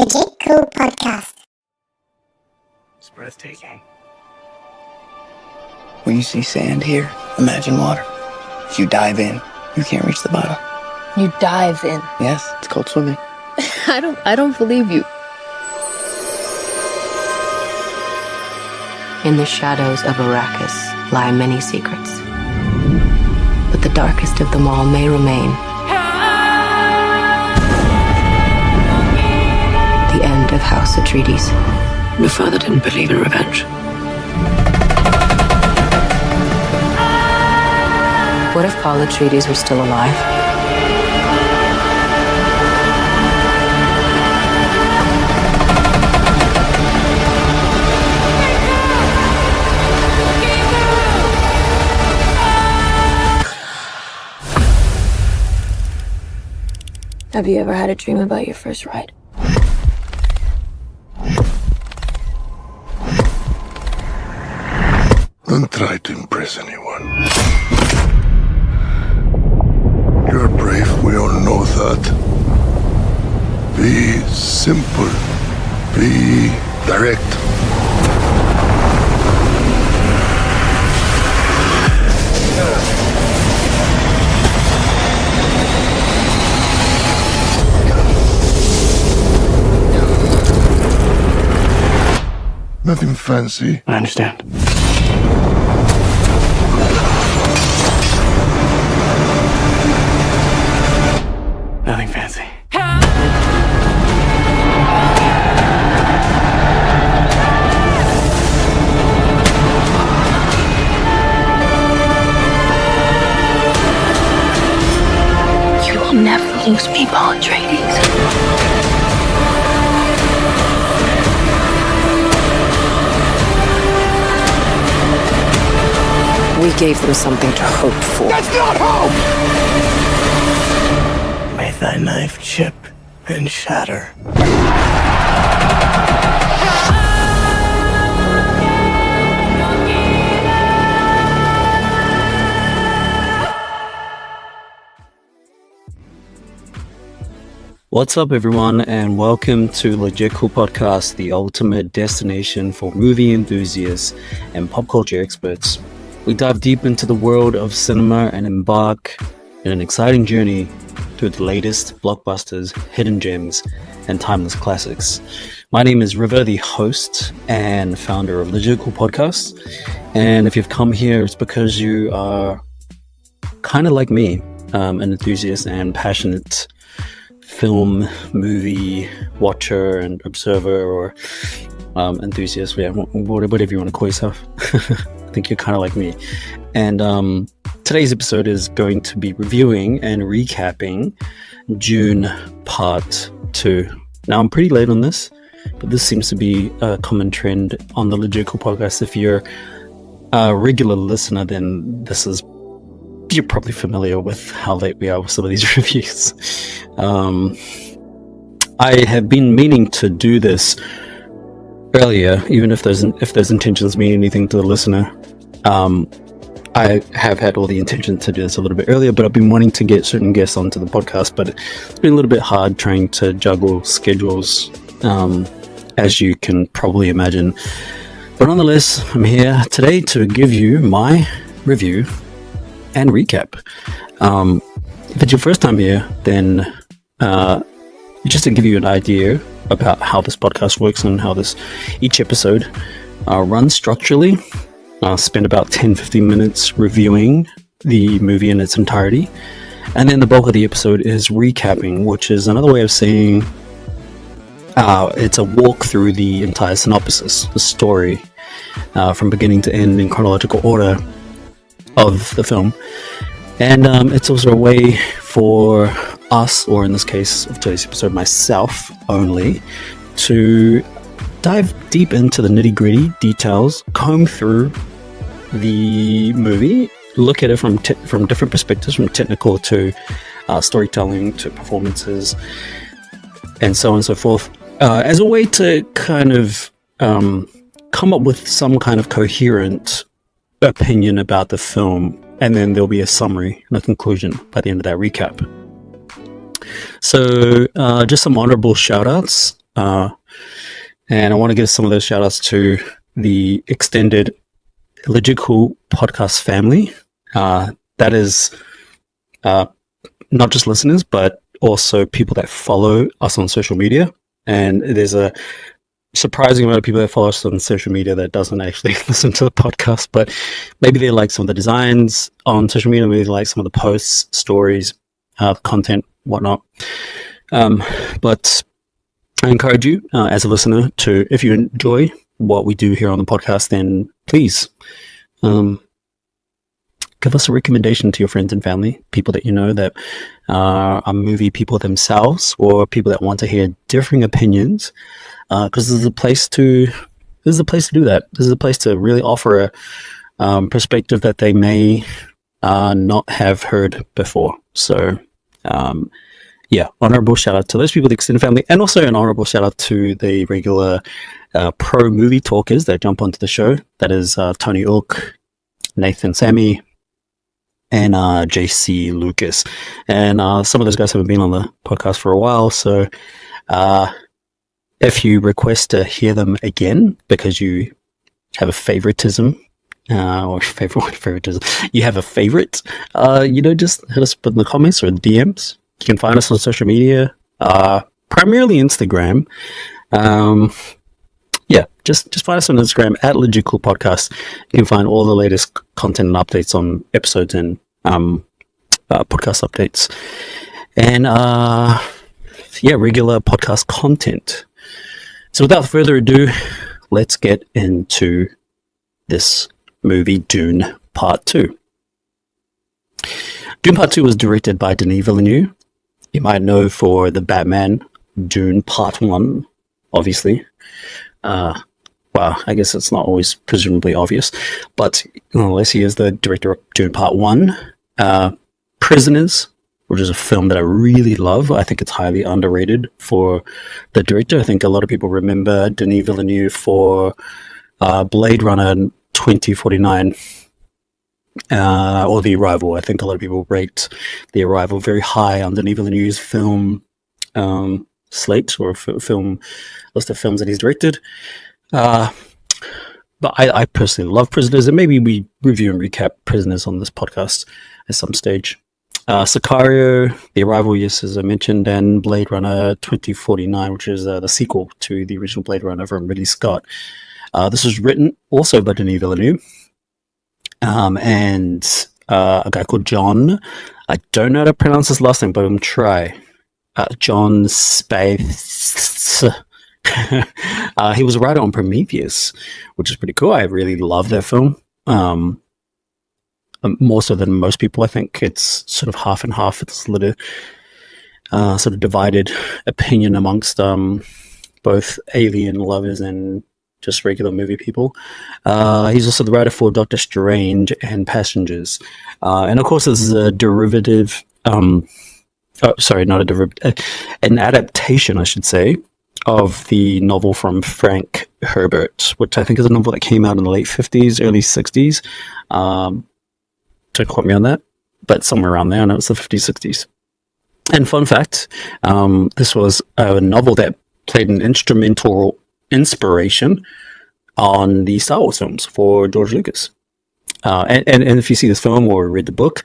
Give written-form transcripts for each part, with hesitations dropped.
Legit Cool Podcast. It's breathtaking. When you see sand here, imagine water. If you dive in, you can't reach the bottom. You dive in? Yes, it's called swimming. I don't believe you. In the shadows of Arrakis lie many secrets. But the darkest of them all may remain. The end of House Atreides. Your father didn't believe in revenge. What if Paul Atreides were still alive? Have you ever had a dream about your first ride? Don't try to impress anyone. You're brave, we all know that. Be simple. Be direct. Nothing fancy. I understand. Nothing fancy. You will never lose me, Paul Atreides. We gave them something to hope for. That's not hope! May thy knife chip and shatter. What's up, everyone, and welcome to Legit Cool Podcast, the ultimate destination for movie enthusiasts and pop culture experts. We dive deep into the world of cinema and embark in an exciting journey through the latest blockbusters, hidden gems, and timeless classics. My name is River, the host and founder of Legit Cool Podcast. And if you've come here, it's because you are kind of like me, an enthusiast and passionate film, movie watcher and observer, or enthusiast, whatever you want to call yourself. I think you're kind of like me. And today's episode is going to be reviewing and recapping Dune Part 2. Now, I'm pretty late on this, but this seems to be a common trend on the Legit Cool Podcast. If you're a regular listener, then you're probably familiar with how late we are with some of these reviews. I have been meaning to do this earlier, even if those intentions mean anything to the listener. I have had all the intention to do this a little bit earlier, but I've been wanting to get certain guests onto the podcast, but it's been a little bit hard trying to juggle schedules, as you can probably imagine. But nonetheless, I'm here today to give you my review and recap. If it's your first time here, then just to give you an idea about how this podcast works and how each episode runs structurally, I'll spend about 10-15 minutes reviewing the movie in its entirety, and then the bulk of the episode is recapping, which is another way of saying it's a walk through the entire synopsis, the story, from beginning to end in chronological order of the film. And it's also a way for us, or in this case of today's episode, myself only, to dive deep into the nitty-gritty details, comb through the movie, look at it from different perspectives, from technical to storytelling to performances, and so on and so forth, as a way to kind of come up with some kind of coherent opinion about the film, and then there'll be a summary and a conclusion by the end of that recap. So just some honorable shout outs. And I want to give some of those shout outs to the extended Logical podcast family. That is not just listeners, but also people that follow us on social media. And there's a surprising amount of people that follow us on social media that doesn't actually listen to the podcast, but maybe they like some of the designs on social media, maybe they like some of the posts, stories, content, whatnot. But I encourage you as a listener to, if you enjoy what we do here on the podcast, then please give us a recommendation to your friends and family, people that you know that are movie people themselves, or people that want to hear differing opinions. Because this is a place to do that. This is a place to really offer a perspective that they may not have heard before. So, honorable shout out to those people, the extended family, and also an honorable shout out to the regular pro movie talkers that jump onto the show. That is Tony Ook, Nathan Sammy, and JC Lucas. And some of those guys haven't been on the podcast for a while, so if you request to hear them again because you have a favoritism, you have a favorite, just hit us up in the comments or the DMs. You can find us on social media, primarily Instagram. Just find us on Instagram at Logical Podcast. You can find all the latest content and updates on episodes and podcast updates. And regular podcast content. So without further ado, let's get into this movie, Dune Part 2. Dune Part 2 was directed by Denis Villeneuve. You might know for the Batman Dune Part 1, obviously. I guess it's not always presumably obvious, but nonetheless, he is the director of Dune Part 1. Prisoners, which is a film that I really love. I think it's highly underrated for the director. I think a lot of people remember Denis Villeneuve for Blade Runner 2049 or The Arrival. I think a lot of people rate The Arrival very high on Denis Villeneuve's film slate or film list of films that he's directed. But I personally love Prisoners, and maybe we review and recap Prisoners on this podcast at some stage. Sicario, The Arrival, yes, as I mentioned, and Blade Runner 2049, which is the sequel to the original Blade Runner from Ridley Scott. This was written also by Denis Villeneuve, and a guy called John. I don't know how to pronounce his last name, but I'm going to try. John Spaeth. He was a writer on Prometheus, which is pretty cool. I really love that film. More so than most people, I think. It's sort of half and half. It's a little sort of divided opinion amongst both alien lovers and just regular movie people. He's also the writer for Doctor Strange and Passengers. And of course, this is a derivative... not a derivative. An adaptation, I should say, of the novel from Frank Herbert, which I think is a novel that came out in the late 50s, early 60s. Don't quote me on that, but somewhere around there. I know it's the 50s, 60s. And fun fact, this was a novel that played an instrumental inspiration on the Star Wars films for George Lucas. And if you see this film or read the book,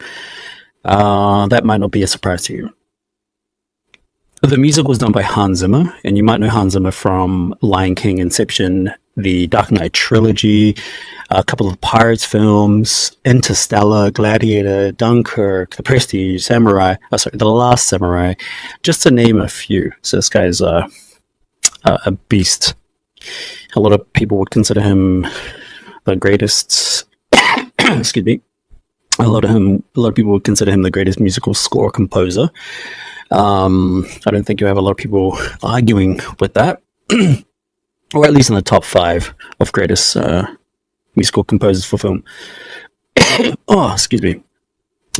that might not be a surprise to you. The music was done by Hans Zimmer, and you might know Hans Zimmer from Lion King, Inception, the Dark Knight trilogy, a couple of Pirates films, Interstellar, Gladiator, Dunkirk, The Prestige, The Last Samurai, just to name a few. So this guy is a beast. A lot of people would consider him the greatest. Excuse me. A lot of people would consider him the greatest musical score composer. I don't think you have a lot of people arguing with that, or at least in the top 5 of greatest musical composers for film. Oh, excuse me.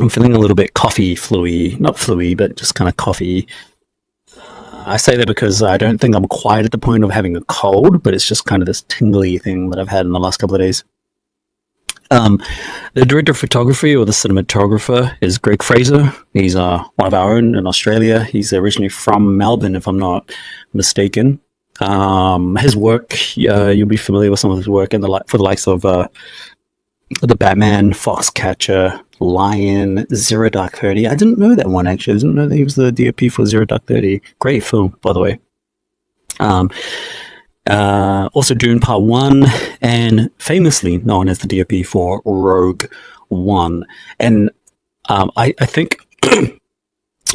I'm feeling a little bit coffee flu-y. Not flu-y, but just kind of coffee. I say that because I don't think I'm quite at the point of having a cold, but it's just kind of this tingly thing that I've had in the last couple of days. The director of photography, or the cinematographer, is Greg Fraser. He's one of our own in Australia. He's originally from Melbourne, if I'm not mistaken. His work, you'll be familiar with some of his work in for the likes of the Batman, Foxcatcher, Lion, Zero Dark 30. I didn't know that one, actually. I didn't know that he was the DOP for Zero Dark 30. Great film, by the way. Also Dune Part 1, and famously known as the DOP for Rogue One. And I think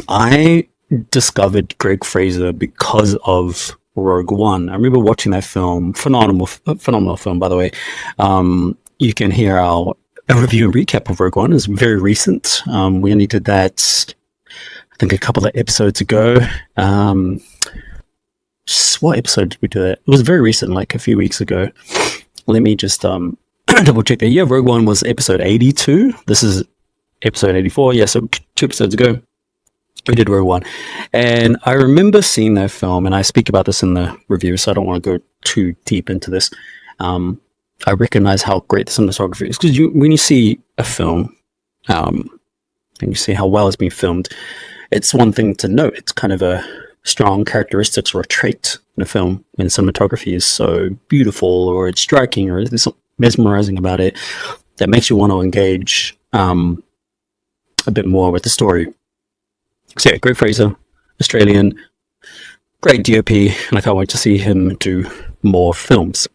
I discovered Greg Fraser because of Rogue One. I remember watching that film. Phenomenal film, by the way. You can hear our review and recap of Rogue One. It's very recent. We only did that, I think, a couple of episodes ago. What episode did we do that? It was very recent, like a few weeks ago. Let me just double check that. Yeah, Rogue One was episode 82. This is episode 84. Yeah, so 2 episodes ago, we did Rogue One. And I remember seeing that film, and I speak about this in the review, so I don't want to go too deep into this. I recognize how great the cinematography is, because when you see a film, and you see how well it's been filmed, it's one thing to note. It's kind of a strong characteristics or a trait in a film when cinematography is so beautiful, or it's striking, or there's something mesmerizing about it that makes you want to engage a bit more with the story. So yeah, Greg Fraser, Australian, great DOP, and I can't wait to see him do more films.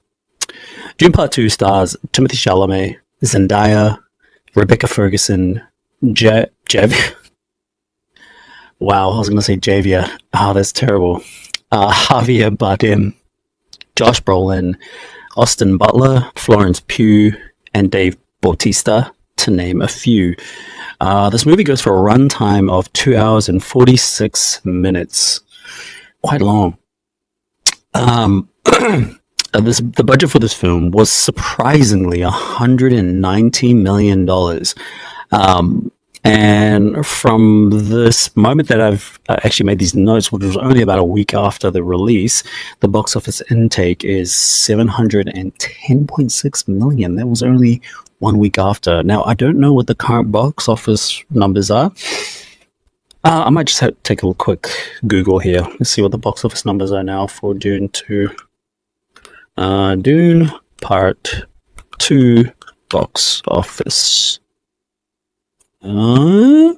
Dune Part 2 stars Timothée Chalamet, Zendaya, Rebecca Ferguson, Wow, I was going to say Javier. Oh, that's terrible. Javier Bardem, Josh Brolin, Austin Butler, Florence Pugh, and Dave Bautista, to name a few. This movie goes for a runtime of 2 hours and 46 minutes. Quite long. The budget for this film was surprisingly $190 million. And from this moment that I've actually made these notes, which was only about a week after the release, the box office intake is $710.6 million. That was only 1 week after. Now, I don't know what the current box office numbers are. I might just take a quick Google here. Let's see what the box office numbers are now for Dune 2. Dune Part 2 box office. Just see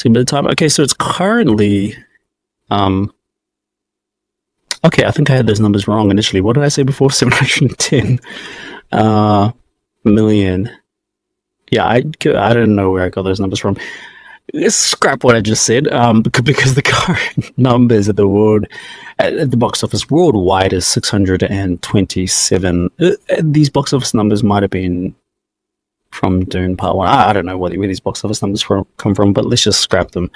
a bit of time. Okay, so it's currently okay, I think I had those numbers wrong initially. What did I say before? 710 million. Yeah, I don't know where I got those numbers from. Let's scrap what I just said, because the current numbers at the box office worldwide is 627. These box office numbers might have been from Dune Part 1. I don't know where these box office numbers come from, but let's just scrap them.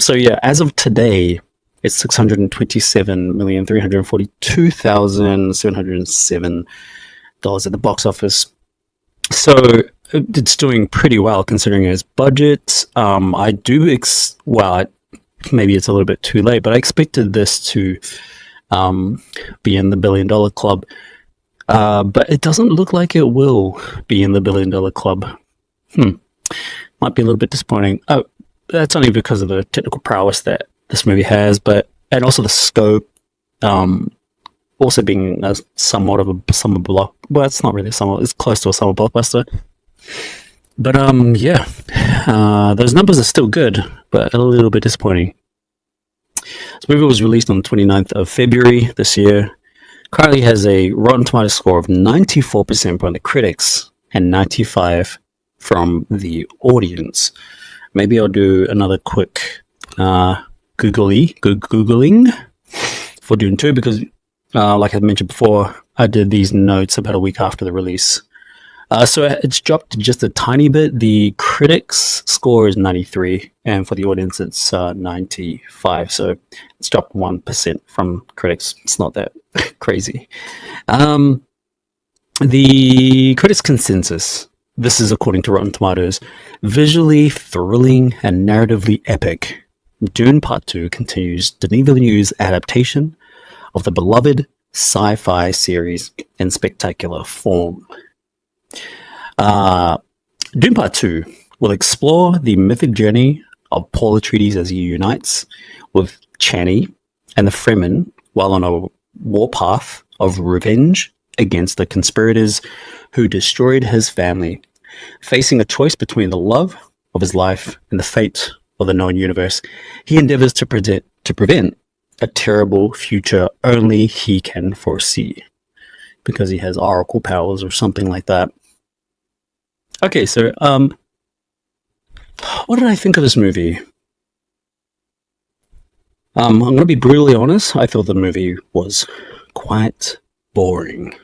So yeah, as of today, it's $627,342,707 at the box office. So it's doing pretty well considering its budget. I do maybe it's a little bit too late, but I expected this to be in the $1 billion club. But it doesn't look like it will be in the $1 billion club. Might be a little bit disappointing. Oh, that's only because of the technical prowess that this movie has, and also the scope. Also being somewhat of a summer block. Well, it's not really summer. It's close to a summer blockbuster. But yeah, those numbers are still good, but a little bit disappointing. This movie was released on the 29th of February this year. Currently has a Rotten Tomatoes score of 94% from the critics and 95% from the audience. Maybe I'll do another quick Googling for Dune 2 because, like I mentioned before, I did these notes about a week after the release. So it's dropped just a tiny bit. The critics score is 93, and for the audience, it's 95. So it's dropped 1% from critics. It's not that crazy. The critics' consensus, this is according to Rotten Tomatoes, visually thrilling and narratively epic. Dune Part 2 continues Denis Villeneuve's adaptation of the beloved sci-fi series in spectacular form. Dune Part 2 will explore the mythic journey of Paul Atreides as he unites with Chani and the Fremen while on a warpath of revenge against the conspirators who destroyed his family. Facing a choice between the love of his life and the fate of the known universe, he endeavors to prevent a terrible future only he can foresee, because he has oracle powers or something like that. Okay, so what did I think of this movie? I'm going to be brutally honest. I thought the movie was quite boring.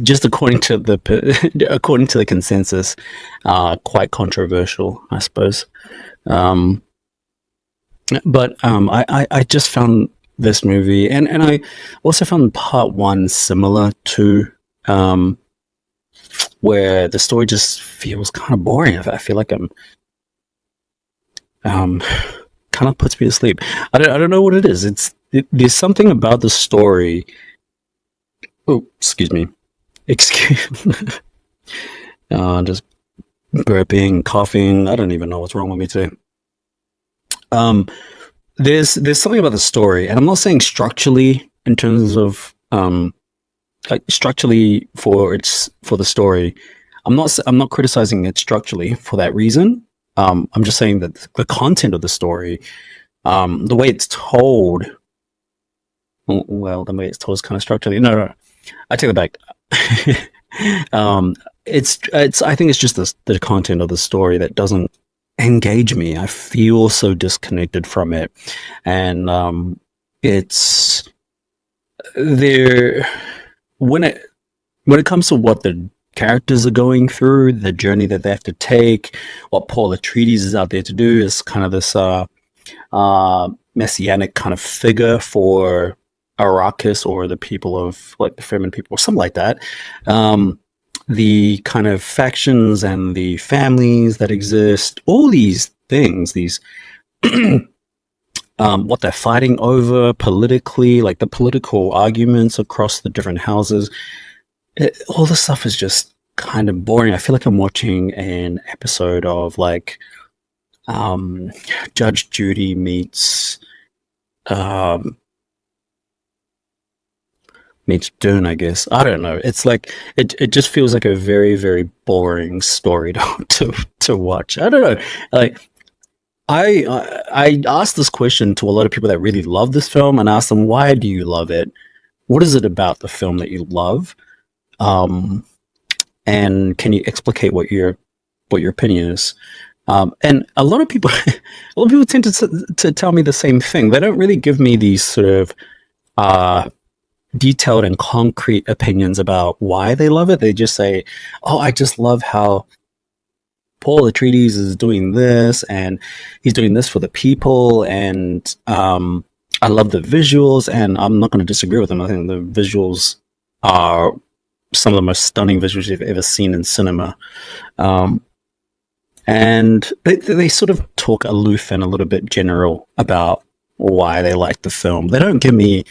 Just according to the consensus, quite controversial, I suppose. But I just found this movie, and I also found part one similar to where the story just feels kind of boring. I feel like I'm kind of puts me to sleep. I don't know what it is. There's something about the story. Oh, excuse me. Just burping, coughing. I don't even know what's wrong with me today. There's something about the story, and I'm not saying structurally in terms of like structurally for the story. I'm not criticizing it structurally for that reason. I'm just saying that the content of the story, the way it's told. Well, the way it's told is kind of structurally. No, I take it back. It's. I think it's just the content of the story that doesn't engage me. I feel so disconnected from it, and it's there when it comes to what the characters are going through, the journey that they have to take, what Paul Atreides is out there to do is kind of this messianic kind of figure for Arrakis, or the people of like the Fremen people or something like that. The kind of factions and the families that exist, all these things, these what they're fighting over politically, like the political arguments across the different houses. All this stuff is just kind of boring. I feel like I'm watching an episode of like Judge Judy meets Dune, I guess. I don't know. It's like it just feels like a very, very boring story to watch. I don't know. Like I asked this question to a lot of people that really love this film, and asked them, why do you love it? What is it about the film that you love? And can you explicate what your opinion is? And a lot of people tend to tell me the same thing. They don't really give me these sort of detailed and concrete opinions about why they love it. They just say, "Oh, I just love how Paul Atreides is doing this, and he's doing this for the people, and I love the visuals." And I'm not going to disagree with them. I think the visuals are some of the most stunning visuals you've ever seen in cinema. And they sort of talk aloof and a little bit general about why they like the film. They don't give me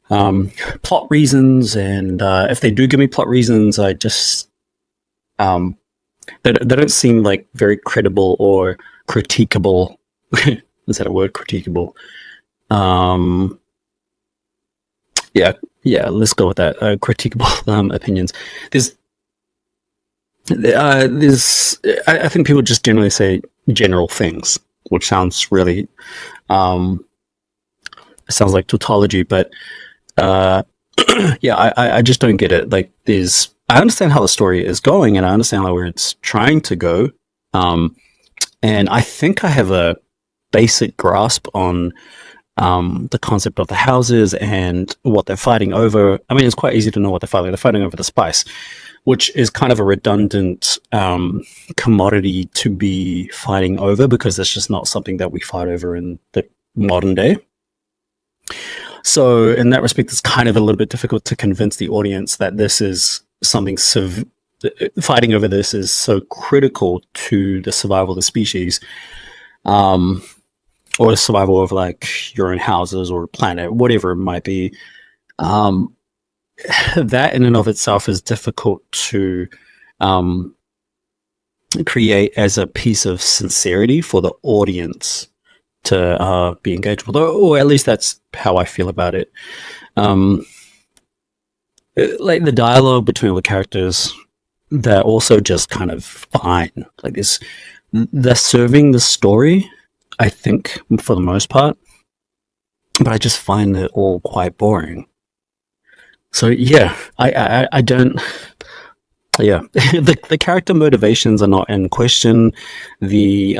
plot reasons, and if they do give me plot reasons, I just they don't seem like very credible or critiquable. Is that a word? Critiquable. Yeah, let's go with that. Critiquable opinions. I think people just generally say general things, which sounds really sounds like tautology, but yeah, I just don't get it. Like, I understand how the story is going, and I understand where it's trying to go, and I think I have a basic grasp on the concept of the houses and what they're fighting over. I mean, it's quite easy to know what they're fighting. They're fighting over the spice, which is kind of a redundant commodity to be fighting over, because it's just not something that we fight over in the modern day. So in that respect, it's kind of a little bit difficult to convince the audience that this is something fighting over this is so critical to the survival of the species, or the survival of like your own houses or planet, whatever it might be. That in and of itself is difficult to create as a piece of sincerity for the audience to be engaged with, or at least that's how I feel about it. Like the dialogue between the characters, they're also just kind of fine. Like this, they're serving the story, I think, for the most part, but I just find it all quite boring. So yeah, I don't. Yeah, the character motivations are not in question. The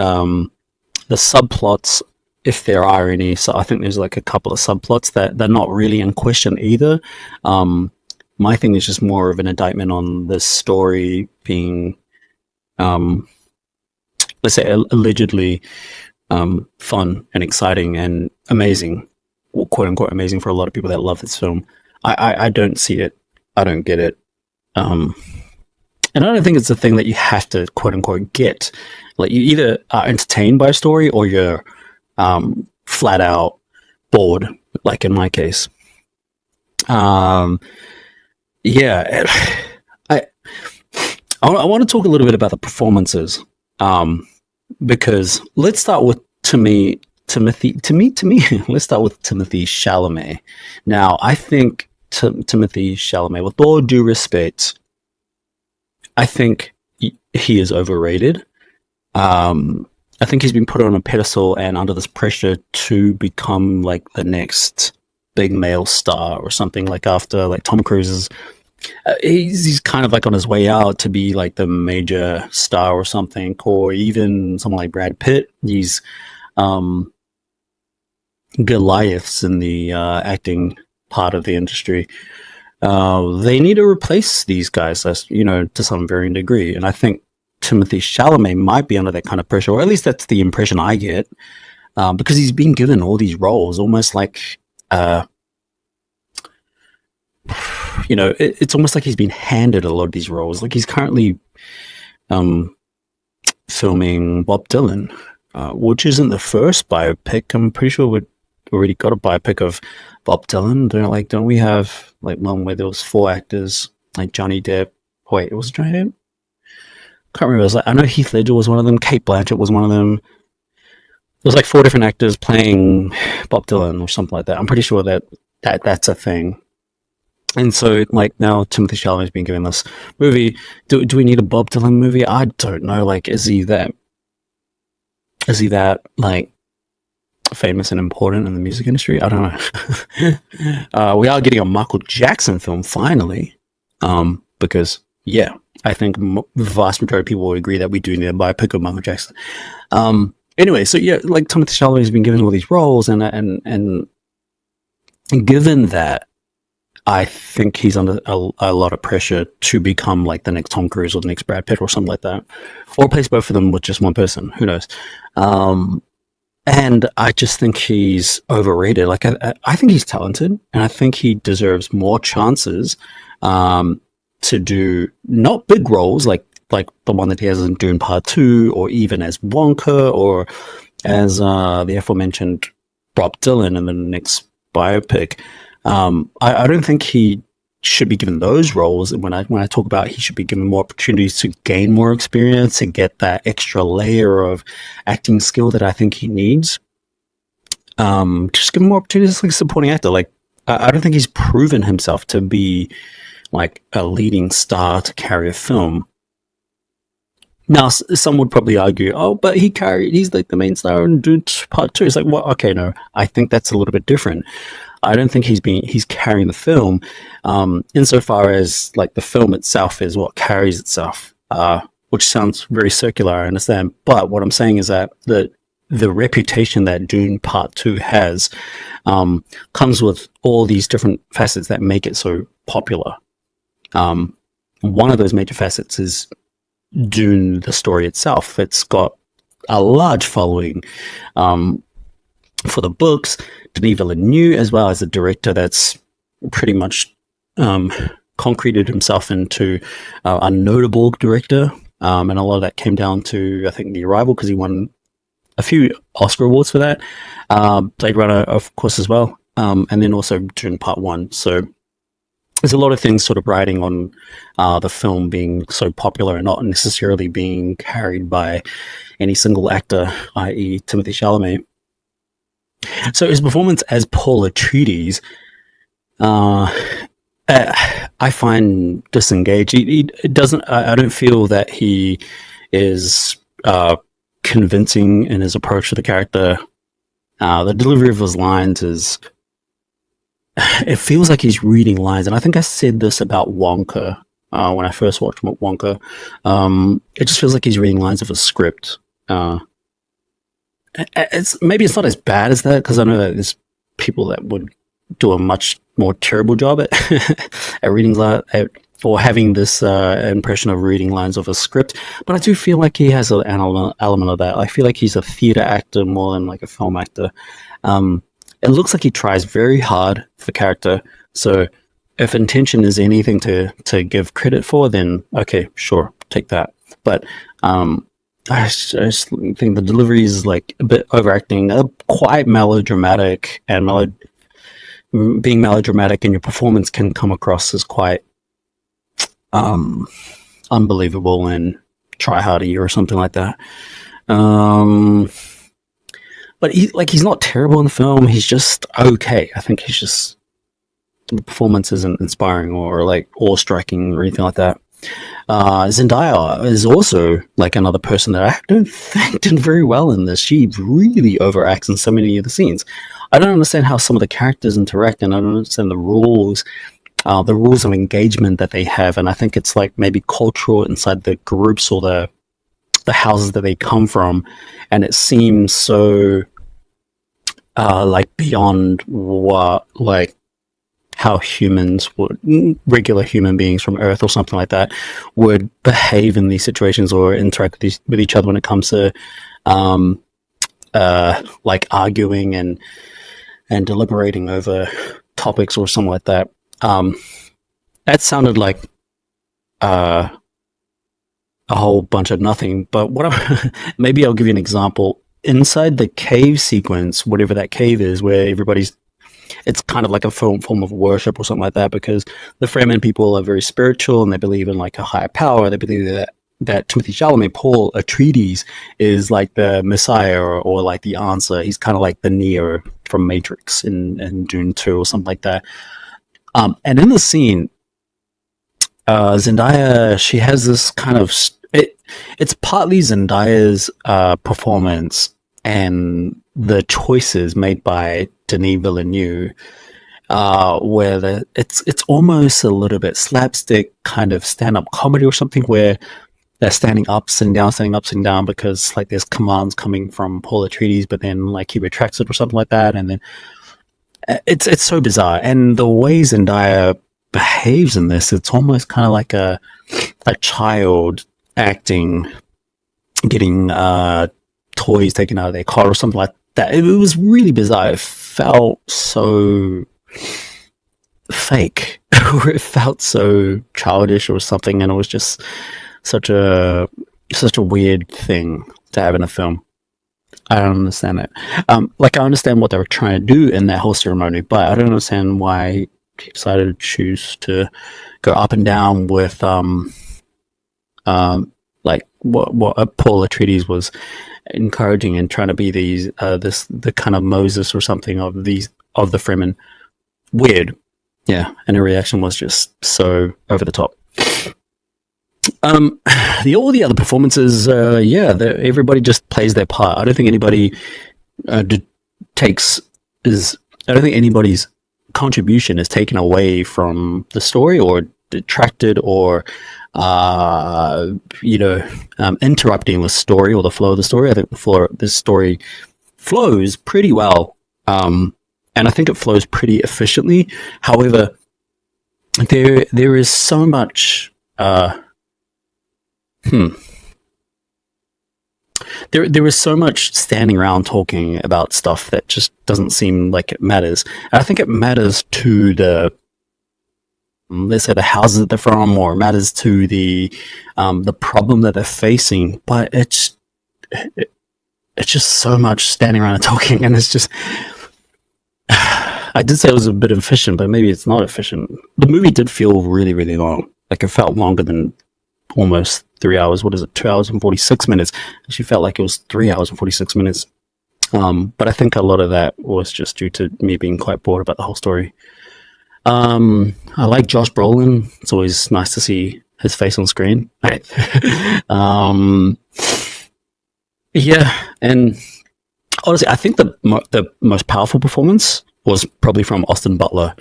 subplots, if there are any, so I think there's like a couple of subplots that they're not really in question either. My thing is just more of an indictment on the story being, let's say, allegedly fun and exciting and amazing, or quote unquote amazing for a lot of people that love this film. I don't see it. I don't get it. And I don't think it's a thing that you have to quote unquote get. Like you either are entertained by a story or you're flat out bored, like in my case. Yeah, I want to talk a little bit about the performances, because let's start with Timothy. Let's start with Timothy Chalamet. Now, I think Timothy Chalamet, with all due respect, I think he is overrated. I think he's been put on a pedestal and under this pressure to become like the next big male star or something, like after like Tom Cruise's. He's kind of like on his way out to be like the major star or something, or even someone like Brad Pitt. He's Goliaths in the acting part of the industry. They need to replace these guys, as you know, to some varying degree. And I think Timothy Chalamet might be under that kind of pressure, or at least that's the impression I get, because he's been given all these roles, almost like, you know, it's almost like he's been handed a lot of these roles. Like he's currently filming Bob Dylan, which isn't the first biopic. I'm pretty sure we've already got a biopic of Bob Dylan. Don't we have like one where there was 4 actors, like Johnny Depp? Wait, it was Johnny Depp? Can't remember. It was like, I know Heath Ledger was one of them. Kate Blanchett was one of them. There was like 4 different actors playing Bob Dylan or something like that. I'm pretty sure that's a thing. And so, like, now Timothy Chalamet's been given this movie. Do we need a Bob Dylan movie? I don't know. Like, is he that like famous and important in the music industry? I don't know. We are getting a Michael Jackson film finally, because yeah, I think the vast majority of people will agree that we do need a biopic of Michael Jackson. Anyway, so yeah, like Timothy Chalamet has been given all these roles, and given that, I think he's under a lot of pressure to become like the next Tom Cruise or the next Brad Pitt or something like that, or replace both of them with just one person. Who knows? And I just think he's overrated. Like I think he's talented, and I think he deserves more chances to do not big roles like the one that he has in Dune Part 2, or even as Wonka, or as the aforementioned Bob Dylan in the next biopic. I don't think he should be given those roles. And when I talk about he should be given more opportunities to gain more experience and get that extra layer of acting skill that I think he needs, just give him more opportunities as like a supporting actor. Like I don't think he's proven himself to be like a leading star to carry a film. Now, some would probably argue, oh, but he's like the main star in Dune Part 2. It's like, well, okay, no, I think that's a little bit different. I don't think he's carrying the film, insofar as like the film itself is what carries itself, which sounds very circular, I understand. But what I'm saying is that the reputation that Dune Part 2 has comes with all these different facets that make it so popular. One of those major facets is Dune, the story itself. It's got a large following for the books. Denis Villeneuve, as well as a director that's pretty much concreted himself into a notable director, and a lot of that came down to, I think, The Arrival, because he won a few Oscar awards for that. Blade Runner, of course, as well, and then also Dune Part 1. So there's a lot of things sort of riding on the film being so popular and not necessarily being carried by any single actor, i.e. Timothée Chalamet. So his performance as Paul Atreides, I find disengaged. He doesn't. I don't feel that he is convincing in his approach to the character. The delivery of his lines is. It feels like he's reading lines, and I think I said this about Wonka when I first watched Wonka. It just feels like he's reading lines of a script. It's not as bad as that, because I know that there's people that would do a much more terrible job at at reading or having this impression of reading lines of a script. But I do feel like he has an element of that. I feel like he's a theater actor more than like a film actor. It looks like he tries very hard for character. So if intention is anything to give credit for, then okay, sure, take that. But I just think the delivery is like a bit overacting, quite melodramatic, and being melodramatic in your performance can come across as quite unbelievable and try-hardy or something like that. But he's not terrible in the film. He's just okay. I think the performance isn't inspiring or like awe-striking or anything like that. Zendaya is also like another person that I don't think did very well in this. She really overacts in so many of the scenes. I don't understand how some of the characters interact, and I don't understand the rules of engagement that they have. And I think it's like maybe cultural inside the groups or the houses that they come from, and it seems so like beyond what like how regular human beings from Earth or something like that would behave in these situations or interact with each other when it comes to like arguing and deliberating over topics or something like that. That sounded like a whole bunch of nothing, but maybe I'll give you an example. Inside the cave sequence, whatever that cave is, where it's kind of like a form of worship or something like that, because the Fremen people are very spiritual and they believe in like a higher power. They believe that Timothée Chalamet, Paul Atreides, is like the Messiah or like the answer. He's kind of like the Neo from Matrix in Dune 2 or something like that. And in the scene, Zendaya, she has this kind of it's partly Zendaya's performance and the choices made by Denis Villeneuve, where it's almost a little bit slapstick kind of stand-up comedy or something, where they're standing ups and down because like there's commands coming from Paul Atreides, but then like he retracts it or something like that, and then it's so bizarre. And the way Zendaya behaves in this, it's almost kind of like a child acting, getting toys taken out of their car or something like that. It was really bizarre. It felt so fake, or it felt so childish or something, and it was just such a weird thing to have in a film. I don't understand it. Like, I understand what they were trying to do in that whole ceremony, but I don't understand why he decided to choose to go up and down with like what Paul Atreides was encouraging and trying to be the kind of Moses or something of the Fremen. Weird. Yeah, and the reaction was just so over the top. All the other performances, everybody just plays their part. I don't think anybody I don't think anybody's contribution is taken away from the story or detracted or interrupting the story or the flow of the story. I think this story flows pretty well, and I think it flows pretty efficiently. However, there is so much There is so much standing around talking about stuff that just doesn't seem like it matters. And I think it matters to let's say the houses that they're from, or matters to the problem that they're facing. But it's just so much standing around and talking, and it's just I did say it was a bit efficient, but maybe it's not efficient. The movie did feel really, really long. Like, it felt longer than almost 3 hours. What is it? 2 hours and 46 minutes. She felt like it was 3 hours and 46 minutes. But I think a lot of that was just due to me being quite bored about the whole story. I like Josh Brolin. It's always nice to see his face on screen. Yeah, and honestly, I think the most powerful performance was probably from Austin Butler,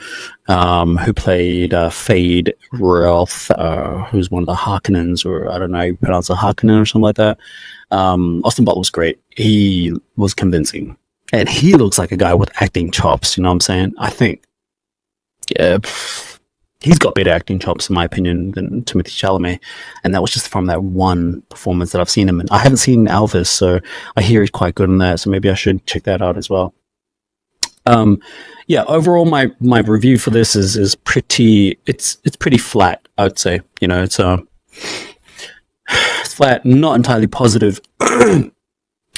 who played Fade Ralph, who's one of the Harkonnens, or I don't know how you pronounce a Harkonnen or something like that. Austin Butler was great. He was convincing. And he looks like a guy with acting chops, you know what I'm saying? I think, yeah, he's got better acting chops, in my opinion, than Timothée Chalamet. And that was just from that one performance that I've seen him in. I haven't seen Elvis, so I hear he's quite good in that, so maybe I should check that out as well. Yeah, overall my review for this is pretty flat, I would say. You know, it's flat, not entirely positive,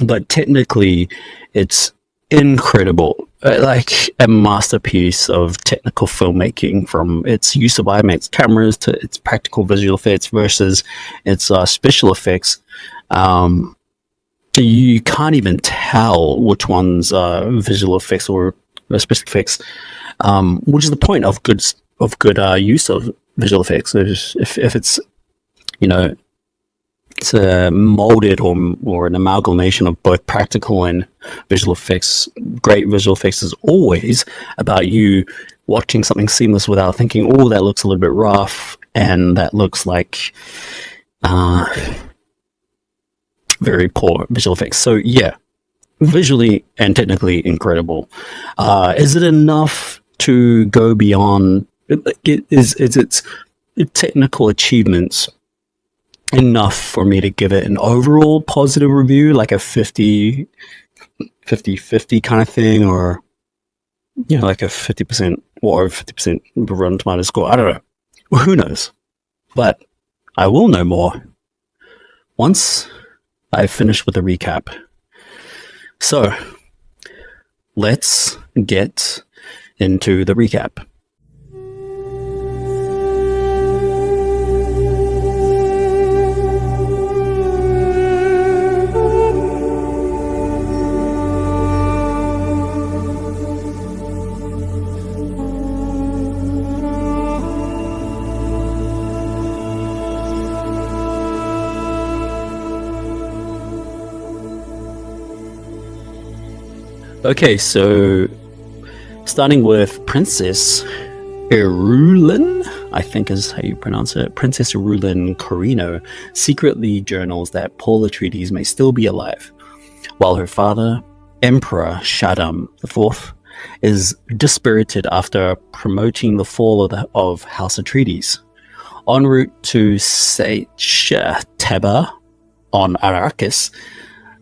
but technically it's incredible. Like a masterpiece of technical filmmaking, from its use of IMAX cameras to its practical visual effects versus its special effects. You can't even tell which one's visual effects or special effects, which is the point of good use of visual effects. If it's, you know, it's molded or an amalgamation of both practical and visual effects. Great visual effects is always about you watching something seamless without thinking, oh, that looks a little bit rough, and that looks like very poor visual effects. So yeah, visually and technically incredible. Is it enough to go beyond? Is its technical achievements enough for me to give it an overall positive review, like a 50-50 kind of thing, or, you know, like a 50% or 50% Rotten Tomatoes score? I don't know. Well, who knows? But I will know more once I finish with a recap. So let's get into the recap. Okay, so starting with Princess Irulan, I think is how you pronounce it. Princess Irulan Corino secretly journals that Paul Atreides may still be alive, while her father, Emperor Shaddam IV, is dispirited after promoting the fall of House Atreides. En route to Teba on Arrakis,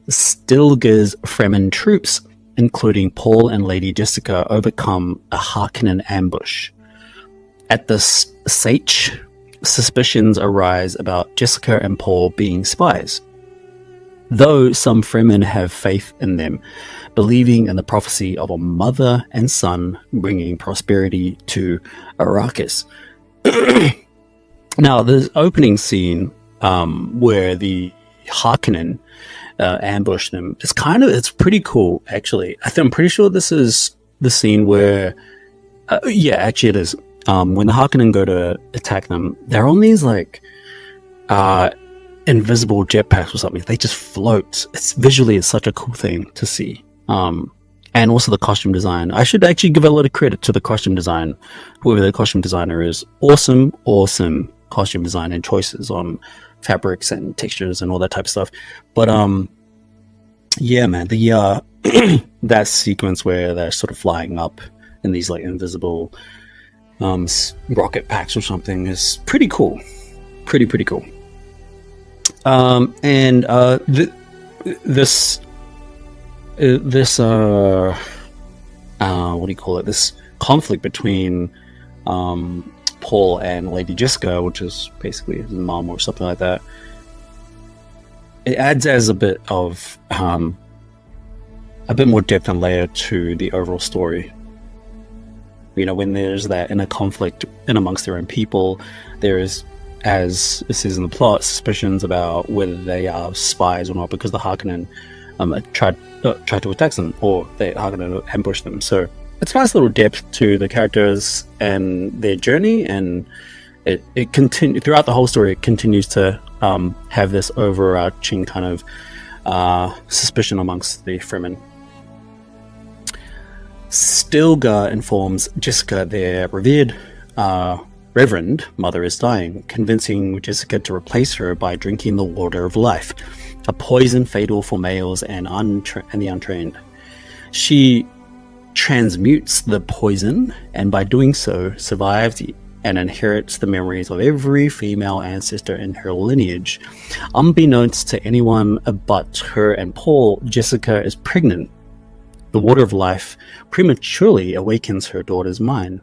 Stilgar's Fremen troops, including Paul and Lady Jessica, overcome a Harkonnen ambush. At the Sach, suspicions arise about Jessica and Paul being spies, though some Fremen have faith in them, believing in the prophecy of a mother and son bringing prosperity to Arrakis. Now, the opening scene where the Harkonnen ambush them, it's pretty cool, actually. I'm pretty sure this is the scene where yeah, actually it is, when the Harkonnen go to attack them, they're on these like invisible jetpacks or something. They just float. It's such a cool thing to see. And also the costume design. I should actually give a lot of credit to the costume design, whoever the costume designer is. Awesome costume design and choices on fabrics and textures and all that type of stuff. But yeah, man, the that sequence where they're sort of flying up in these like invisible rocket packs or something is pretty cool. Pretty cool. And this what do you call it? This conflict between Paul and Lady Jessica, which is basically his mom or something like that, it adds as a bit of a bit more depth and layer to the overall story. when there's that inner conflict in amongst their own people, there is, as it says in the plot, suspicions about whether they are spies or not, because the Harkonnen tried to attack them, or the Harkonnen ambushed them. So it's a nice little depth to the characters and their journey, and it continues throughout the whole story. It continues to have this overarching kind of suspicion amongst the Fremen. Stilgar informs Jessica their revered Reverend Mother is dying, convincing Jessica to replace her by drinking the water of life, a poison fatal for males and the untrained. She transmutes the poison, and by doing so survives and inherits the memories of every female ancestor in her lineage. Unbeknownst to anyone but her and Paul, Jessica is pregnant. The water of life prematurely awakens her daughter's mind.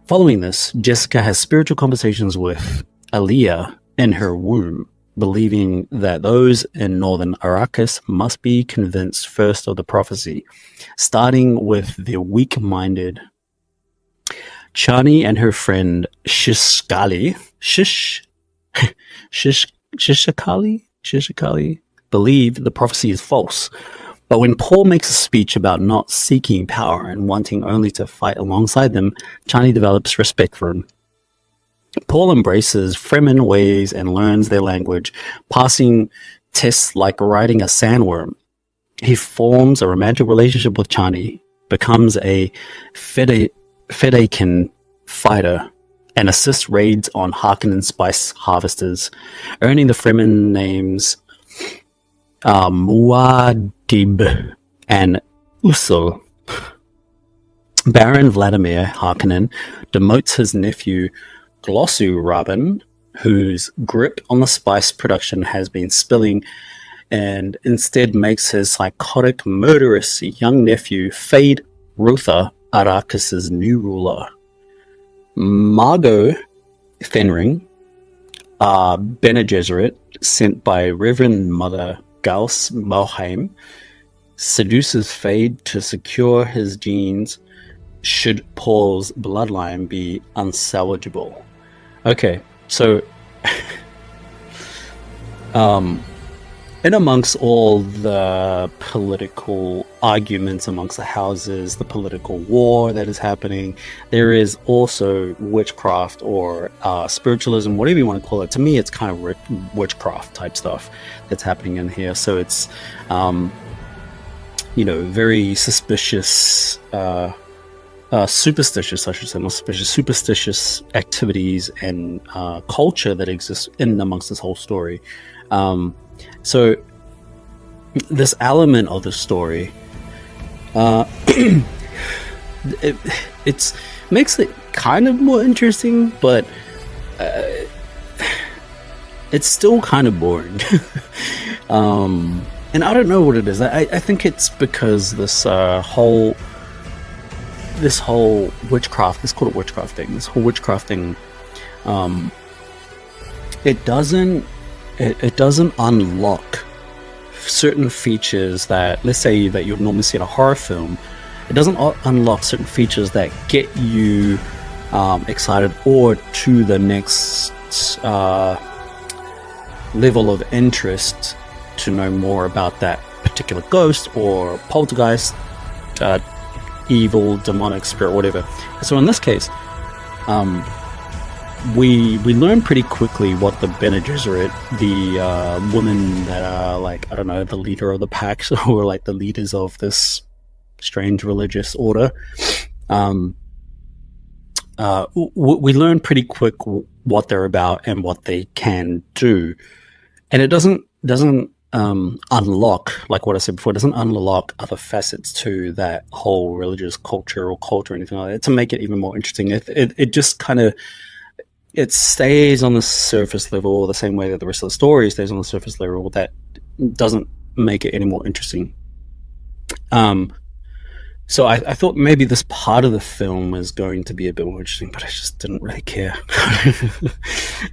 Following this, Jessica has spiritual conversations with Aaliyah in her womb, believing that those in northern Arrakis must be convinced first of the prophecy, starting with the weak-minded. Chani and her friend Shishakali believe the prophecy is false. But when Paul makes a speech about not seeking power and wanting only to fight alongside them, Chani develops respect for him. Paul embraces Fremen ways and learns their language, passing tests like riding a sandworm. He forms a romantic relationship with Chani, becomes a Fedaykin fighter, and assists raids on Harkonnen spice harvesters, earning the Fremen names Muad'Dib and Usul. Baron Vladimir Harkonnen demotes his nephew Glossu Rabin, whose grip on the spice production has been spilling, and instead makes his psychotic, murderous young nephew Fade Ruther Arrakis' new ruler. Margot Fenring, Bene Gesserit, sent by Reverend Mother Gauss Mohaim, seduces Fade to secure his genes should Paul's bloodline be unsalvageable. Okay, so in amongst all the political arguments amongst the houses, the political war that is happening, there is also witchcraft or spiritualism, whatever you want to call it. To me, it's kind of witchcraft type stuff that's happening in here. So it's, very suspicious, superstitious, I should say, not suspicious, superstitious activities and culture that exists in amongst this whole story. So this element of the story, it makes it kind of more interesting, but it's still kind of boring. And I don't know what it is. I think it's because this whole witchcraft, let's call it witchcraft thing, this whole witchcraft thing, it doesn't unlock certain features that, let's say, that you'd normally see in a horror film. It doesn't unlock certain features that get you excited or to the next level of interest to know more about that particular ghost or poltergeist, evil, demonic spirit, whatever. So in this case, we learn pretty quickly what the Bene Gesserit, the women that are the leader of the packs, or like the leaders of this strange religious order. We learn pretty quick what they're about and what they can do, and it doesn't unlock, like what I said before, it doesn't unlock other facets to that whole religious culture or cult or anything like that to make it even more interesting. It just kind of, it stays on the surface level the same way that the rest of the story stays on the surface level. That doesn't make it any more interesting. So I thought maybe this part of the film was going to be a bit more interesting, but I just didn't really care.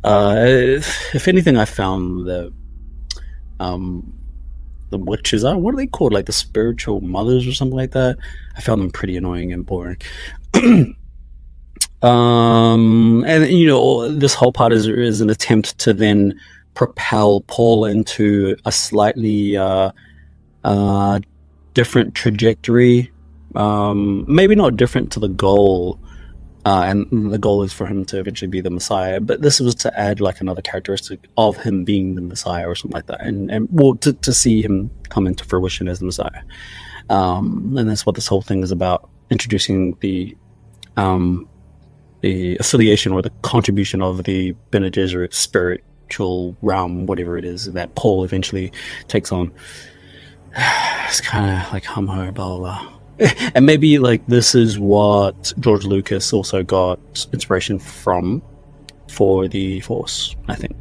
If anything, I found the witches, what are they called? Like the spiritual mothers or something like that. I found them pretty annoying and boring. And this whole part is an attempt to then propel Paul into a slightly different trajectory. Maybe not different to the goal, and the goal is for him to eventually be the Messiah. But this was to add like another characteristic of him being the Messiah or something like that, and well, to see him come into fruition as the Messiah. And that's what this whole thing is about: introducing the affiliation or the contribution of the Bene Gesserit spiritual realm, whatever it is, that Paul eventually takes on. It's kind of like hum-ho, blah, blah, blah. And maybe like this is what George Lucas also got inspiration from for the Force, I think.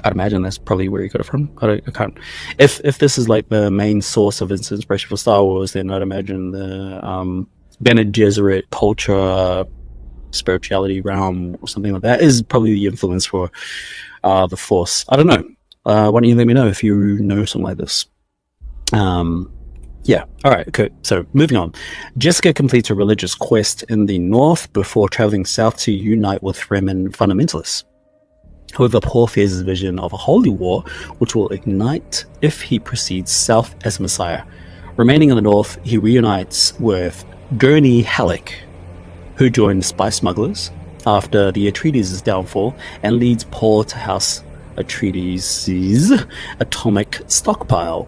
I'd imagine that's probably where he got it from. I can't. If this is like the main source of his inspiration for Star Wars, then I'd imagine the Bene Gesserit culture, spirituality realm or something like that is probably the influence for the Force. I don't know. Why don't you let me know if you know something like this? Yeah, alright, okay, so moving on. Jessica completes a religious quest in the north before traveling south to unite with Fremen fundamentalists. However, Paul fears his vision of a holy war which will ignite if he proceeds south as Messiah. Remaining in the north, he reunites with Gurney Halleck, who joined spy smugglers after the Atreides' downfall, and leads Paul to House Atreides' atomic stockpile.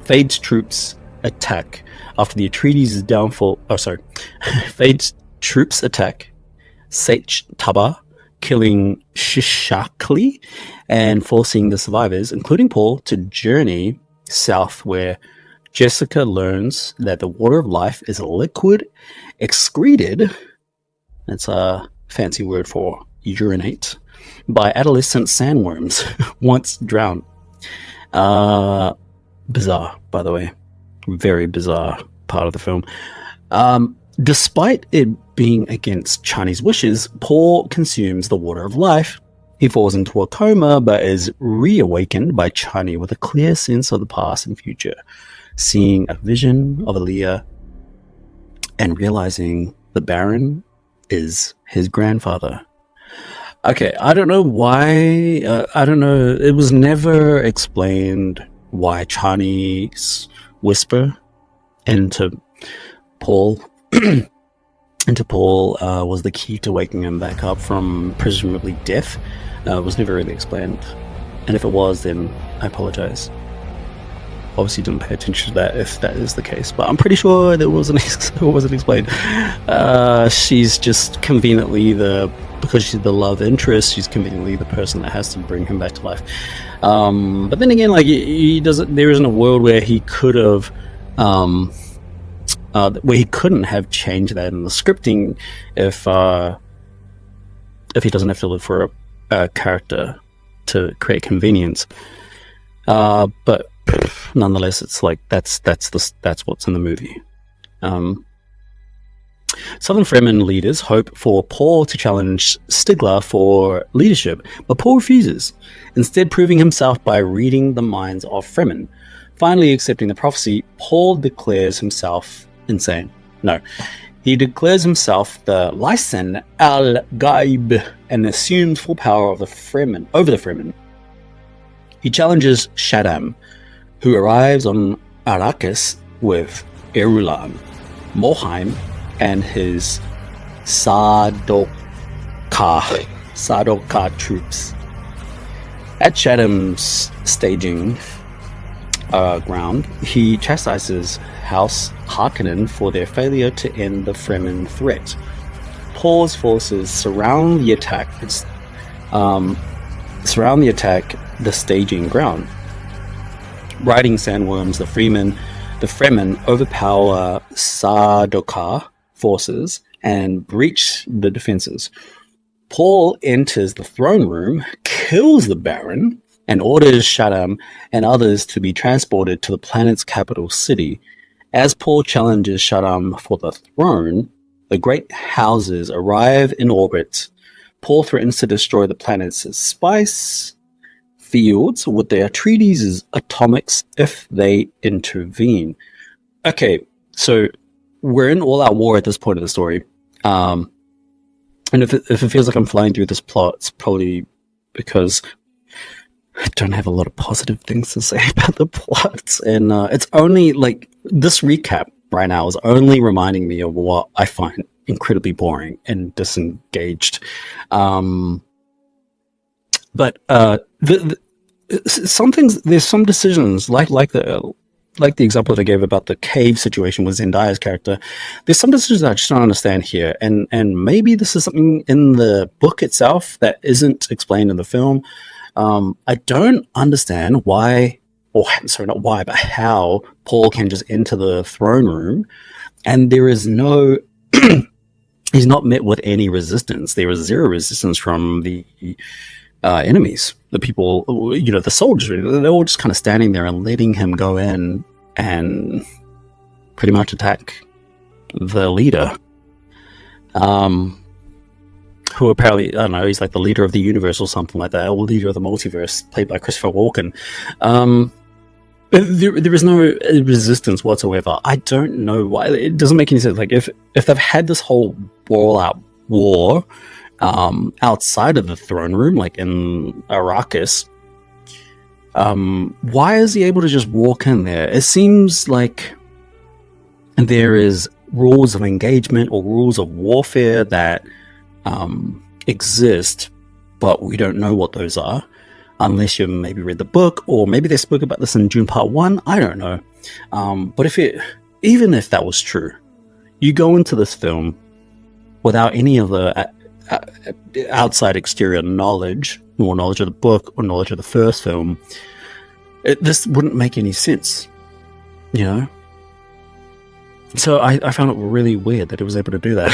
Fade's troops attack after the Atreides' downfall. Fade's troops attack Sech Taba, killing Shishakli and forcing the survivors, including Paul, to journey south, where Jessica learns that the water of life is a liquid excreted. That's a fancy word for urinate by adolescent sandworms once drowned. Bizarre, by the way. Very bizarre part of the film. Despite it being against Chani's wishes, Paul consumes the water of life. He falls into a coma, but is reawakened by Chani with a clear sense of the past and future, seeing a vision of Aaliyah and realizing the Baron is his grandfather. Okay, I don't know why. I don't know. It was never explained why Chani's whisper into Paul was the key to waking him back up from presumably death. It was never really explained, and if it was, then I apologize. Obviously didn't pay attention to that if that is the case, but I'm pretty sure it wasn't explained. She's just conveniently because she's the love interest, she's conveniently the person that has to bring him back to life. But then again, like there isn't a world where he could have, where he couldn't have changed that in the scripting if he doesn't have to live for a character to create convenience. But nonetheless, it's like that's what's in the movie. Southern Fremen leaders hope for Paul to challenge Stigler for leadership, but Paul refuses, instead proving himself by reading the minds of Fremen. Finally accepting the prophecy, Paul declares himself insane. No, he declares himself the Lysan al-Gaib and assumes full power over the Fremen. He challenges Shaddam, who arrives on Arrakis with Irulan, Mohaim, and his Sardaukar troops. At Shaddam's staging ground, he chastises House Harkonnen for their failure to end the Fremen threat. Paul's forces surround the staging ground. Riding sandworms, the Fremen overpower Sardaukar forces and breach the defenses. Paul enters the throne room, kills the Baron, and orders Shaddam and others to be transported to the planet's capital city. As Paul challenges Shaddam for the throne, the great houses arrive in orbit. Paul threatens to destroy the planet's spice fields with the Atreides' atomics if they intervene. Okay, so we're in all-out war at this point of the story. And if it feels like I'm flying through this plot, it's probably because I don't have a lot of positive things to say about the plot. And it's only like this recap right now is only reminding me of what I find incredibly boring and disengaged. But some things, there's some decisions like the example that I gave about the cave situation with Zendaya's character. There's some decisions that I just don't understand here, and maybe this is something in the book itself that isn't explained in the film. I don't understand why, or sorry, not why, but how Paul can just enter the throne room, and there is no. He's not met with any resistance. There is zero resistance from the enemies, the people, the soldiers. They're all just kind of standing there and letting him go in and pretty much attack the leader, who apparently, I don't know, he's like the leader of the universe or something like that, or leader of the multiverse, played by Christopher Walken. There is no resistance whatsoever. I don't know why. It doesn't make any sense. Like, if they've had this whole all-out war outside of the throne room, like in Arrakis, why is he able to just walk in there? It seems like there is rules of engagement or rules of warfare that exist, but we don't know what those are. Unless you maybe read the book, or maybe they spoke about this in Dune Part 1, I don't know. But even if that was true, you go into this film without any of the outside exterior knowledge, or knowledge of the book, or knowledge of the first film, this wouldn't make any sense, So I found it really weird that he was able to do that.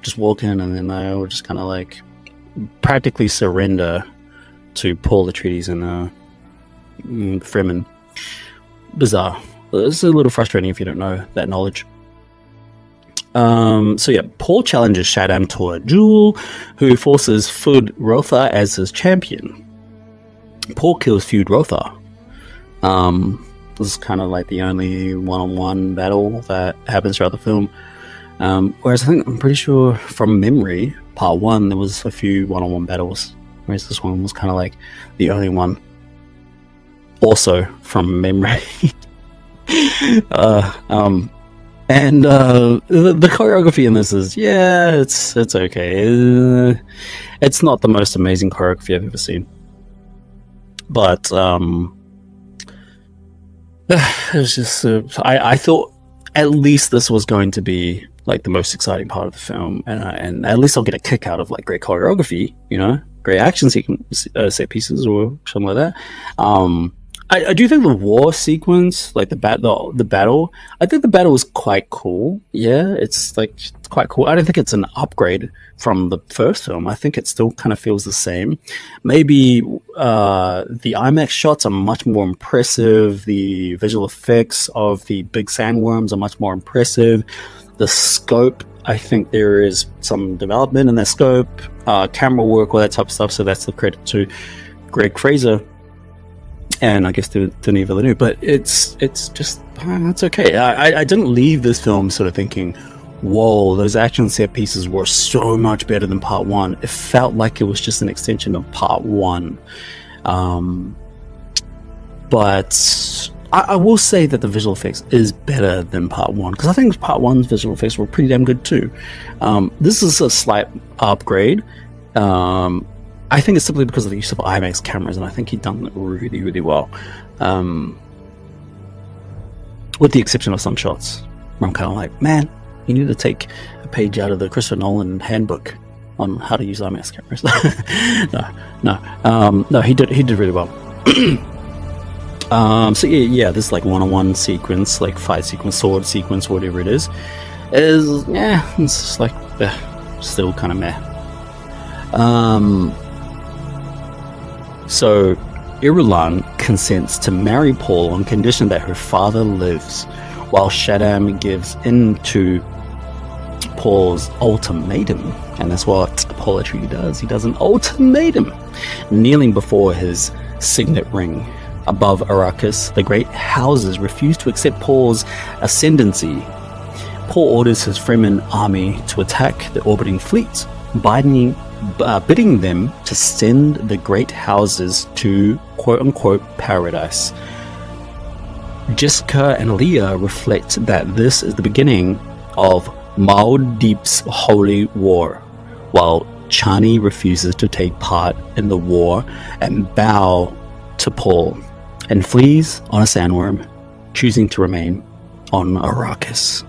Just walk in and then they all just kind of like practically surrender to Paul Atreides and Fremen. Bizarre. It's a little frustrating if you don't know that knowledge. So yeah, Paul challenges Shaddam to a duel, who forces Feud Rotha as his champion. Paul kills Feud Rotha. This is kind of like the only one-on-one battle that happens throughout the film. Whereas I'm pretty sure from memory, Part 1, there was a few one-on-one battles. Whereas this one was kind of like the only one. Also from memory. And the choreography in this is, it's okay. It's not the most amazing choreography I've ever seen. But it was just, I thought at least this was going to be like the most exciting part of the film, and at least I'll get a kick out of like great choreography, great action set pieces or something like that. I do think the war sequence, like the battle, I think the battle is quite cool. Yeah, it's quite cool. I don't think it's an upgrade from the first film. I think it still kind of feels the same. Maybe the IMAX shots are much more impressive. The visual effects of the big sandworms are much more impressive. The scope, I think there is some development in that scope, camera work, all that type of stuff. So that's the credit to Greg Fraser. And I guess to Denis Villeneuve, but it's just it's okay. I didn't leave this film sort of thinking, whoa, those action set pieces were so much better than Part 1. It felt like it was just an extension of Part 1. But I will say that the visual effects is better than Part 1, because I think Part 1's visual effects were pretty damn good too. This is a slight upgrade. I think it's simply because of the use of IMAX cameras, and I think he'd done it really, really well. With the exception of some shots where I'm kind of like, man, you need to take a page out of the Christopher Nolan handbook on how to use IMAX cameras. No, he did really well. So yeah, this like one-on-one sequence, like fight sequence, sword sequence, whatever it is it's just like still kind of meh. So Irulan consents to marry Paul on condition that her father lives, while Shaddam gives in to Paul's ultimatum. And that's what Paul Atreides does. He does an ultimatum, kneeling before his signet ring. Above Arrakis, the great houses refuse to accept Paul's ascendancy, Paul orders his Fremen army to attack the orbiting fleet, bidding them to send the great houses to quote-unquote paradise. Jessica and Leah reflect that this is the beginning of Muad'Dib's holy war, while Chani refuses to take part in the war and bow to Paul, and flees on a sandworm, choosing to remain on Arrakis.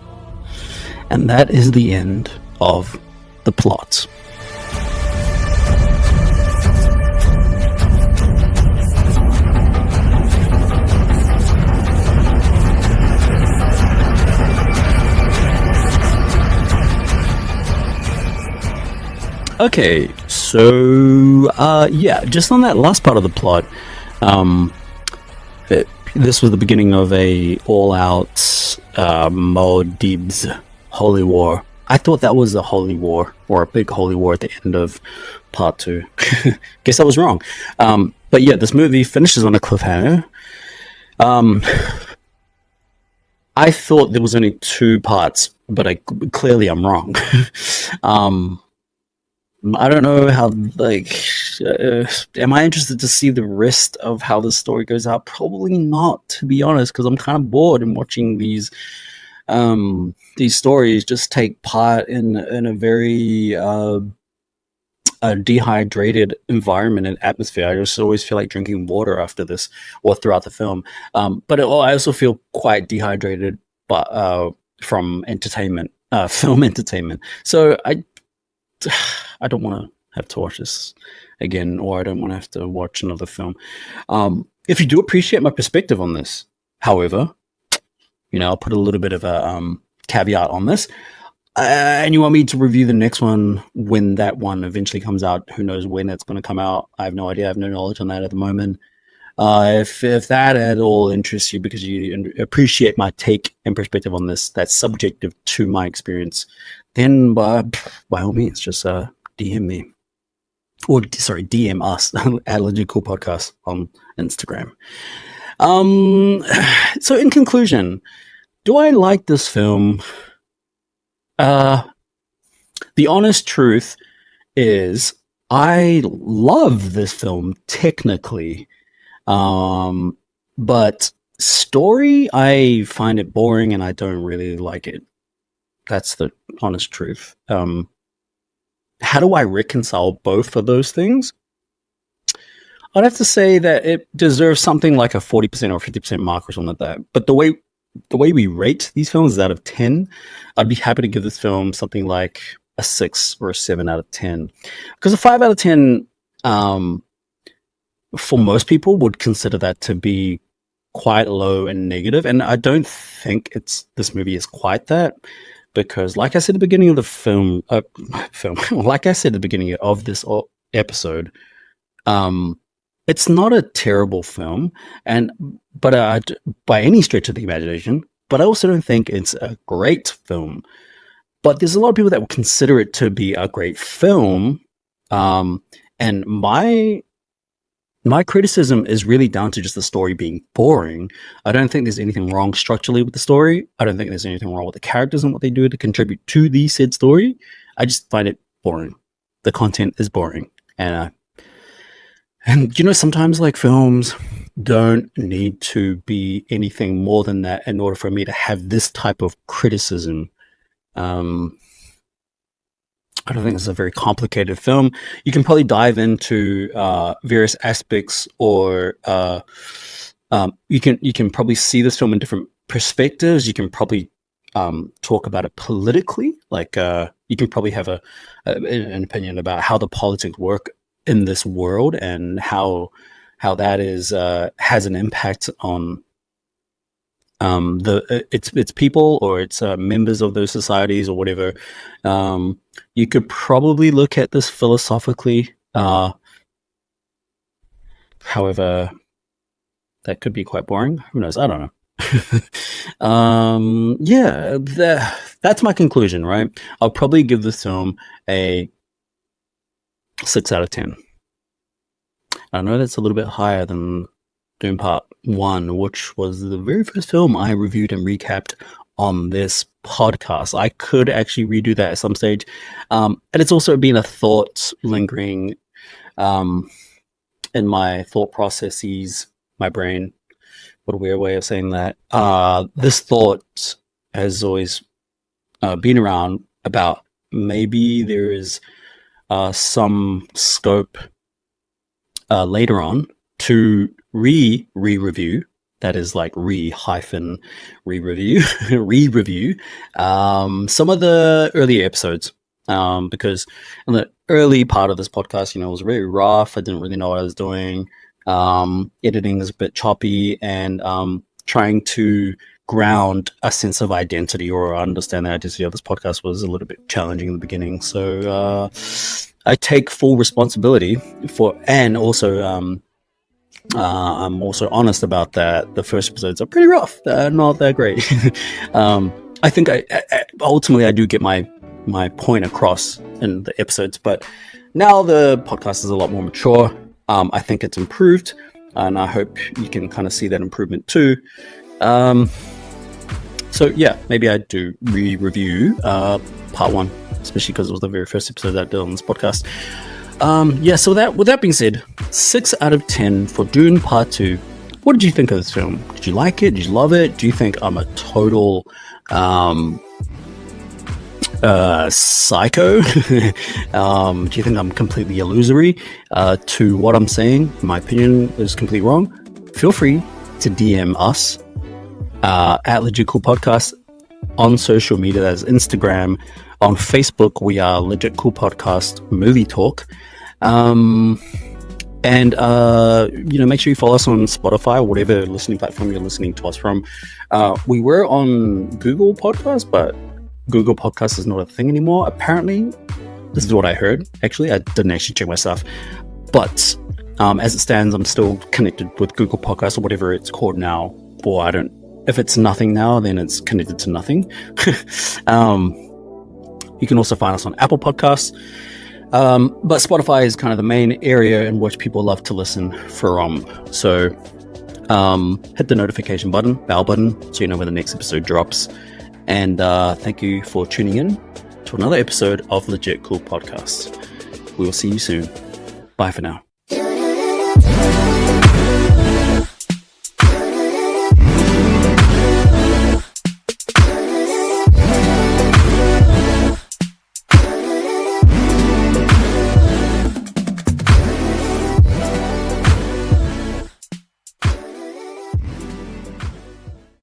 And that is the end of the plot. Okay, so yeah, just on that last part of the plot, this was the beginning of a all-out Muad'Dib's holy war. I thought that was a holy war, or a big holy war at the end of part 2. Guess I was wrong. But yeah, this movie finishes on a cliffhanger. I thought there was only 2 parts, but clearly I'm wrong. I don't know how, am I interested to see the rest of how the story goes out? Probably not, to be honest, because I'm kind of bored in watching these stories just take part in a very dehydrated environment and atmosphere. I just always feel like drinking water after this, or throughout the film. But I also feel quite dehydrated, from entertainment, film entertainment. So I don't want to have to watch this again, or I don't want to have to watch another film. If you do appreciate my perspective on this, however, I'll put a little bit of a caveat on this. And you want me to review the next one when that one eventually comes out. Who knows when it's going to come out? I have no idea. I have no knowledge on that at the moment. If that at all interests you because you appreciate my take and perspective on this, that's subjective to my experience, then by all means, just DM me. Or, sorry, DM us at Legit Cool Podcast on Instagram. So in conclusion, do I like this film? The honest truth is I love this film technically. But story, I find it boring and I don't really like it. That's the honest truth. How do I reconcile both of those things? I'd have to say that it deserves something like a 40% or 50% mark or something like that. But the way we rate these films is out of 10. I'd be happy to give this film something like a 6 or a 7 out of 10. Because a 5 out of 10, for most people would consider that to be quite low and negative. And I don't think this movie is quite that, because like I said at the beginning of the like I said at the beginning of this episode, it's not a terrible film, but by any stretch of the imagination, but I also don't think it's a great film. But there's a lot of people that would consider it to be a great film. And my criticism is really down to just the story being boring. I don't think there's anything wrong structurally with the story. I don't think there's anything wrong with the characters and what they do to contribute to the said story. I just find it boring. The content is boring. And sometimes like films don't need to be anything more than that in order for me to have this type of criticism. I don't think it's a very complicated film. You can probably dive into various aspects, or you can probably see this film in different perspectives. You can probably talk about it politically. Like you can probably have an opinion about how the politics work in this world and how that is has an impact on its people or its members of those societies or whatever. You could probably look at this philosophically. However, that could be quite boring. Who knows? I don't know. Yeah, that's my conclusion, right? I'll probably give this film a 6 out of 10. I know that's a little bit higher than Dune Part 1, which was the very first film I reviewed and recapped on this podcast. I could actually redo that at some stage. And it's also been a thought lingering in my thought processes, my brain. What a weird way of saying that. This thought has always been around about maybe there is some scope later on to re-review, that is like re-review some of the earlier episodes, because in the early part of this podcast, it was very rough. I didn't really know what I was doing. Editing is a bit choppy, and trying to ground a sense of identity or understand the identity of this podcast was a little bit challenging in the beginning. So I take full responsibility for, and also I'm also honest about that. The first episodes are pretty rough. They're not that great. I think I ultimately I do get my point across in the episodes, but now the podcast is a lot more mature. I think it's improved, and I hope you can kind of see that improvement too. So yeah, maybe I do re-review part one, especially because it was the very first episode that I did on this podcast. So with that being said, 6 out of 10 for Dune Part 2. What did you think of this film? Did you like it? Did you love it? Do you think I'm a total psycho? Do you think I'm completely illusory to what I'm saying? My opinion is completely wrong. Feel free to DM us at Legit Cool Podcast on social media. That's Instagram. On Facebook, we are Legit Cool Podcast Movie Talk. And make sure you follow us on Spotify or whatever listening platform you're listening to us from. We were on Google Podcasts, but Google Podcasts is not a thing anymore. Apparently, this is what I heard. Actually, I didn't actually check my stuff. But as it stands, I'm still connected with Google Podcasts or whatever it's called now. Or if it's nothing now, then it's connected to nothing. You can also find us on Apple Podcasts. But Spotify is kind of the main area in which people love to listen from. So hit the notification button, bell button, so you know when the next episode drops. And thank you for tuning in to another episode of Legit Cool Podcast. We will see you soon. Bye for now.